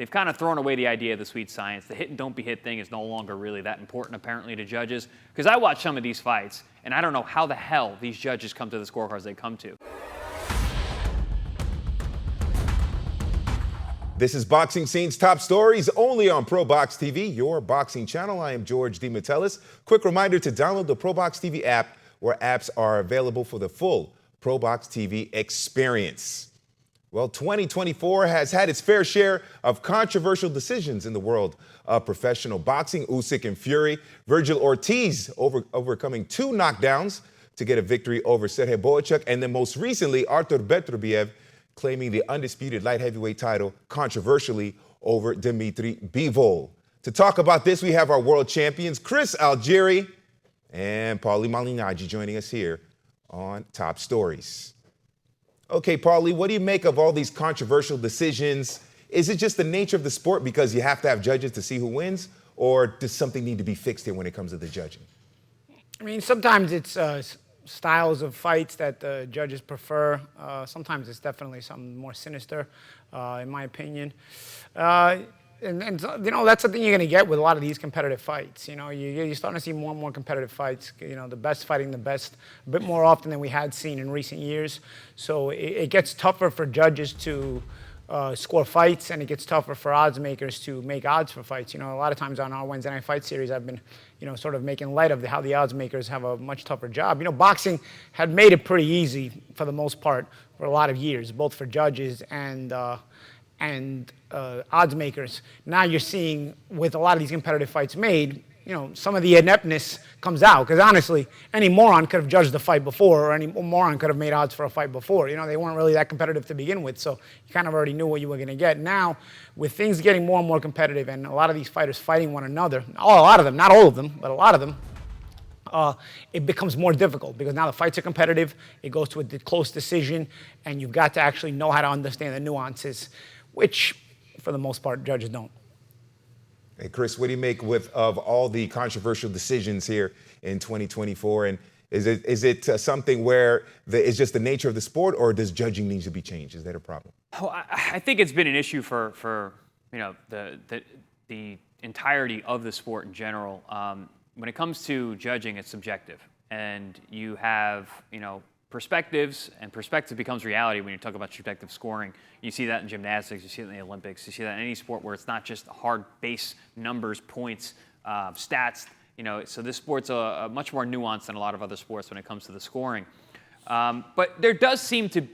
they've kind of thrown away the idea of the sweet science. The hit and don't be hit thing is no longer really that important, apparently, to judges. Because I watch some of these fights, and I don't know how the hell these judges come to the scorecards they come to. This is Boxing Scene's Top Stories, only on ProBox TV, your boxing channel. I am George DeMatteis. Quick reminder to download the ProBox TV app, where apps are available for the full ProBox TV experience. Well, 2024 has had its fair share of controversial decisions in the world of professional boxing. Usyk and Fury, Virgil Ortiz overcoming 2 knockdowns to get a victory over Sergey Boychuk, and then most recently, Artur Beterbiev claiming the undisputed light heavyweight title controversially over Dmitry Bivol. To talk about this, we have our world champions, Chris Algieri and Paulie Malignaggi, joining us here on Top Stories. Okay, Paulie, what do you make of all these controversial decisions? Is it just the nature of the sport because you have to have judges to see who wins, or does something need to be fixed here when it comes to the judging? I mean, sometimes it's styles of fights that the judges prefer. Sometimes it's definitely something more sinister, in my opinion. And you know, that's the thing you're going to get with a lot of these competitive fights. You know, you're starting to see more and more competitive fights. You know, the best fighting the best a bit more often than we had seen in recent years. So it gets tougher for judges to score fights, and it gets tougher for odds makers to make odds for fights. You know, a lot of times on our Wednesday Night Fight series, I've been, you know, sort of making light of how the odds makers have a much tougher job. You know, boxing had made it pretty easy for the most part for a lot of years, both for judges and odds makers. Now you're seeing, with a lot of these competitive fights made, you know, some of the ineptness comes out. Because honestly, any moron could have judged the fight before, or any moron could have made odds for a fight before. You know, they weren't really that competitive to begin with, so you kind of already knew what you were going to get. Now, with things getting more and more competitive, and a lot of these fighters fighting one another, a lot of them, not all of them, but a lot of them, it becomes more difficult because now the fights are competitive, it goes to a close decision, and you've got to actually know how to understand the nuances, which, for the most part, judges don't. Hey, Chris, what do you make of all the controversial decisions here in 2024? And is it something where it's just the nature of the sport, or does judging need to be changed? Is that a problem? Oh, I think it's been an issue for you know, the entirety of the sport in general. When it comes to judging, it's subjective, and you have, you know, perspectives, and perspective becomes reality when you talk about subjective scoring. You see that in gymnastics, you see it in the Olympics, you see that in any sport where it's not just hard base numbers, points, stats. You know, so this sport's a much more nuanced than a lot of other sports when it comes to the scoring. But there does seem to,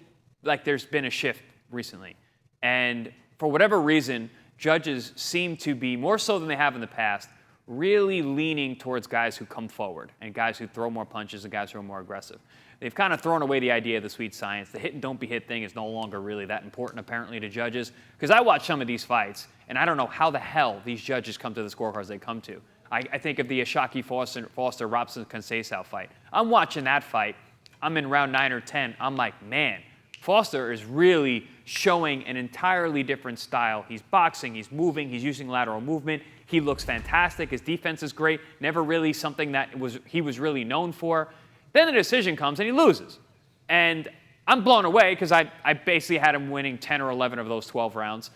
like, there's been a shift recently, and for whatever reason, judges seem to be, more so than they have in the past, really leaning towards guys who come forward and guys who throw more punches and guys who are more aggressive. They've kind of thrown away the idea of the sweet science. The hit and don't be hit thing is no longer really that important, apparently, to judges. Because I watch some of these fights, and I don't know how the hell these judges come to the scorecards they come to. I think of the Ashaki Foster-Robson Conceição fight. I'm watching that fight. I'm in round 9 or 10. I'm like, man, Foster is really showing an entirely different style. He's boxing, he's moving, he's using lateral movement. He looks fantastic. His defense is great. Never really something that he was really known for. Then the decision comes and he loses. And I'm blown away because I basically had him winning 10 or 11 of those 12 rounds.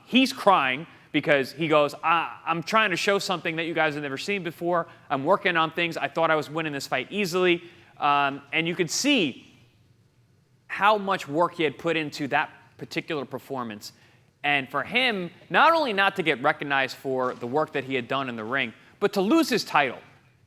He's crying because he goes, I'm trying to show something that you guys have never seen before. I'm working on things. I thought I was winning this fight easily. And you could see how much work he had put into that particular performance. And for him, not only not to get recognized for the work that he had done in the ring, but to lose his title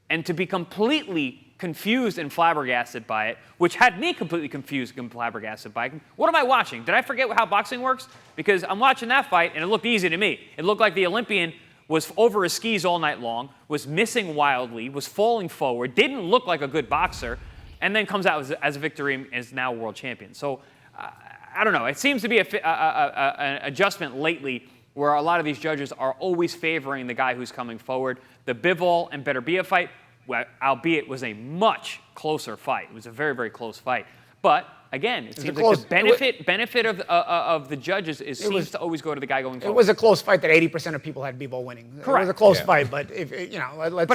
and to be completely confused and flabbergasted by it, which had me completely confused and flabbergasted by it. What am I watching? Did I forget how boxing works? Because I'm watching that fight, and it looked easy to me. It looked like the Olympian was over his skis all night long, was missing wildly, was falling forward, didn't look like a good boxer, and then comes out as a victory and is now world champion. So I don't know. It seems to be an adjustment lately where a lot of these judges are always favoring the guy who's coming forward. The Bivol and Beterbiev fight, albeit was a much closer fight. It was a very, very close fight. But again, it seems like the benefit of the judges seems to always go to the guy going forward. It was a close fight that 80% of people had Bivol winning. Correct. It was a close fight, but if you know, let's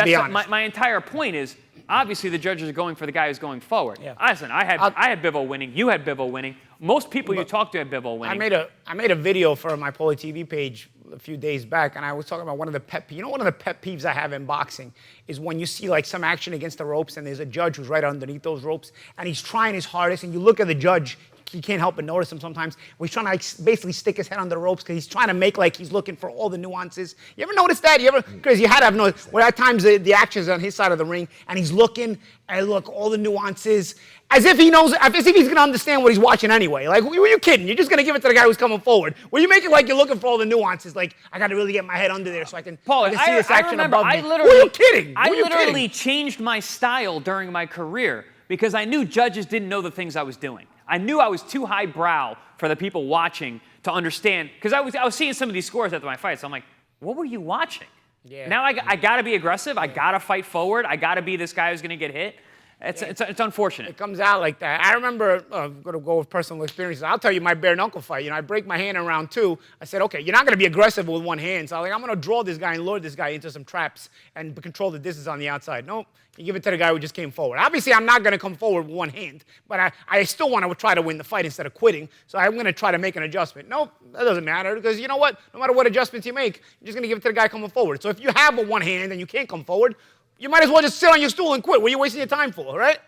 be honest. My entire point is, obviously the judges are going for the guy who's going forward. Yeah. Listen, I had Bivol winning. You had Bivol winning. Most people you talk to had Bivol winning. I made a video for my Poli TV page a few days back, and I was talking about one of the one of the pet peeves I have in boxing is when you see like some action against the ropes and there's a judge who's right underneath those ropes and he's trying his hardest, and you look at the judge, you can't help but notice him sometimes. He's trying to like basically stick his head under the ropes because he's trying to make like he's looking for all the nuances. You ever notice that? Because you had to have noticed where at times the action's on his side of the ring and he's looking and look all the nuances as if he knows, as if he's gonna understand what he's watching anyway. Like, were you kidding? You're just gonna give it to the guy who's coming forward. Well, you make it like you're looking for all the nuances. Like, I gotta really get my head under there so I can see this action above me. Were you kidding? I literally changed my style during my career because I knew judges didn't know the things I was doing. I knew I was too highbrow for the people watching to understand, because I was seeing some of these scores after my fights. I'm like, what were you watching? Yeah. Now I got to be aggressive. I got to fight forward. I got to be this guy who's going to get hit. It's unfortunate. It comes out like that. I remember, I'm going to go with personal experiences. I'll tell you my bare knuckle fight. You know, I break my hand in round 2. I said, okay, you're not going to be aggressive with one hand. So I'm going to draw this guy and lure this guy into some traps and control the distance on the outside. Nope. You give it to the guy who just came forward. Obviously, I'm not going to come forward with one hand, but I still want to try to win the fight instead of quitting. So I'm going to try to make an adjustment. Nope, that doesn't matter because you know what? No matter what adjustments you make, you're just going to give it to the guy coming forward. So if you have a one hand and you can't come forward, you might as well just sit on your stool and quit. What are you wasting your time for, right?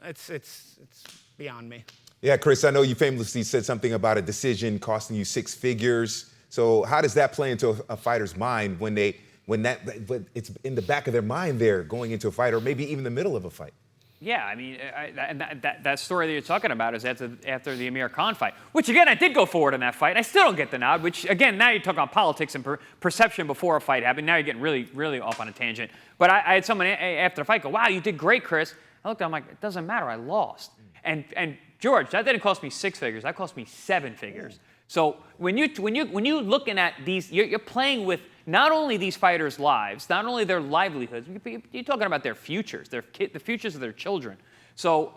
It's beyond me. Yeah, Chris, I know you famously said something about a decision costing you 6 figures. So how does that play into a fighter's mind when it's in the back of their mind there going into a fight or maybe even the middle of a fight? Yeah, I mean, that story that you're talking about is after the Amir Khan fight, which, again, I did go forward in that fight, and I still don't get the nod, which, again, now you're talking about politics and perception before a fight happened. Now you're getting really, really off on a tangent. But I had someone after the fight go, wow, you did great, Chris. I looked at him like, it doesn't matter, I lost. And George, that didn't cost me 6 figures, that cost me 7 figures. So when you're looking at these, you're playing with not only these fighters' lives, not only their livelihoods, you're talking about their futures, the futures of their children. So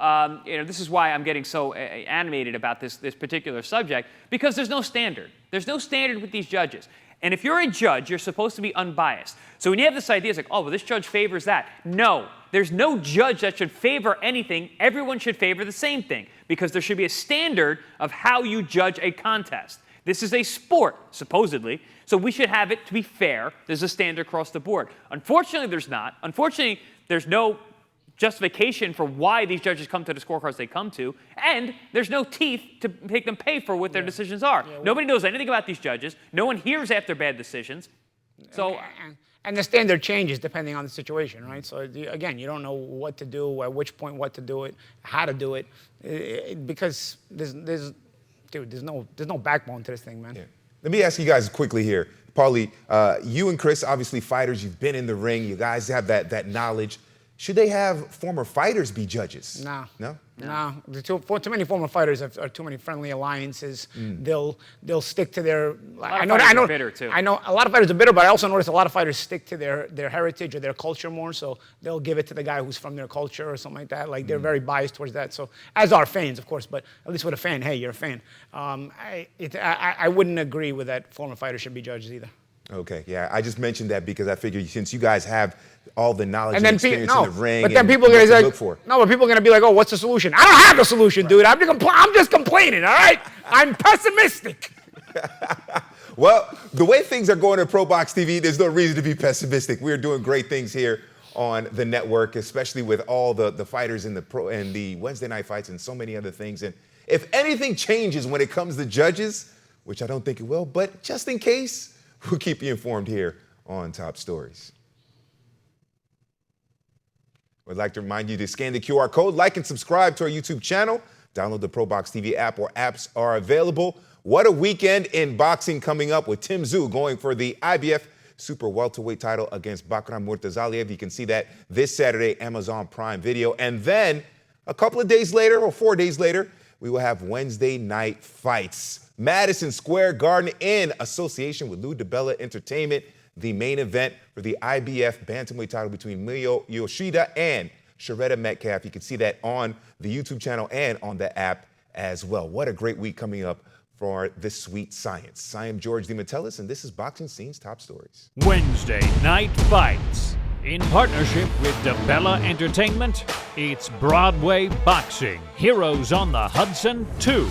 this is why I'm getting so animated about this particular subject, because there's no standard. There's no standard with these judges. And if you're a judge, you're supposed to be unbiased. So when you have this idea, it's like, oh, well, this judge favors that. No, there's no judge that should favor anything. Everyone should favor the same thing because there should be a standard of how you judge a contest. This is a sport, supposedly, so we should have it to be fair. There's a standard across the board. Unfortunately, there's not. Unfortunately, there's no justification for why these judges come to the scorecards they come to, and there's no teeth to make them pay for what their decisions are. Nobody knows anything about these judges. No one hears after bad decisions. So, and the standard changes depending on the situation, right? So again, you don't know what to do, at which point what to do it, how to do it, because there's no backbone to this thing, man. Yeah. Let me ask you guys quickly here. Paulie, you and Chris, obviously fighters, you've been in the ring, you guys have that knowledge. Should they have former fighters be judges? No. No? No. Too many former fighters are too many friendly alliances. They'll stick to their. I know are bitter too. I know a lot of fighters are bitter, but I also notice a lot of fighters stick to their heritage or their culture more. So they'll give it to the guy who's from their culture or something like that. Like they're very biased towards that. So as are fans, of course, but at least with a fan, hey, you're a fan. I wouldn't agree with that former fighters should be judges either. Okay, yeah, I just mentioned that because I figured since you guys have all the knowledge and experience in the ring, but then people are going to look for. No, but people are going to be like, oh, what's the solution? I don't have a solution, dude. I'm just complaining, all right? I'm pessimistic. Well, the way things are going at ProBox TV, there's no reason to be pessimistic. We're doing great things here on the network, especially with all the fighters in the Wednesday night fights and so many other things. And if anything changes when it comes to judges, which I don't think it will, but just in case, we'll keep you informed here on Top Stories. We'd like to remind you to scan the QR code, like and subscribe to our YouTube channel, download the ProBox TV app where apps are available. What a weekend in boxing coming up with Tim Tszyu going for the IBF Super Welterweight title against Bakram Murtazaliev. You can see that this Saturday, Amazon Prime Video. And then a couple of days later, or 4 days later, we will have Wednesday night fights. Madison Square Garden in association with Lou DiBella Entertainment, the main event for the IBF Bantamweight title between Miyo Yoshida and Sharetta Metcalf. You can see that on the YouTube channel and on the app as well. What a great week coming up for this sweet science. I am George DeMatteis, and this is Boxing Scene's Top Stories. Wednesday night fights. In partnership with DeBella Entertainment, it's Broadway Boxing Heroes on the Hudson 2,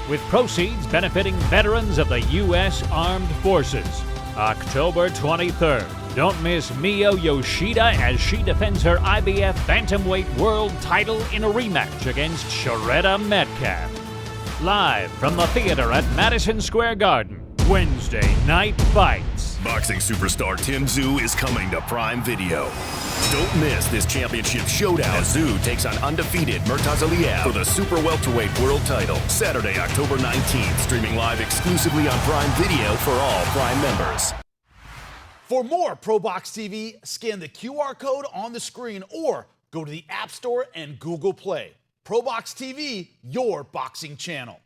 with proceeds benefiting veterans of the U.S. Armed Forces. October 23rd. Don't miss Mio Yoshida as she defends her IBF Bantamweight World title in a rematch against Sharetta Metcalf. Live from the theater at Madison Square Garden. Wednesday Night Fights. Boxing superstar Tim Tszyu is coming to Prime Video. Don't miss this championship showdown as Tszyu takes on undefeated Murtaza Aliyev for the super welterweight world title. Saturday, October 19th, streaming live exclusively on Prime Video for all Prime members. For more ProBox TV, scan the QR code on the screen or go to the App Store and Google Play. ProBox TV, your boxing channel.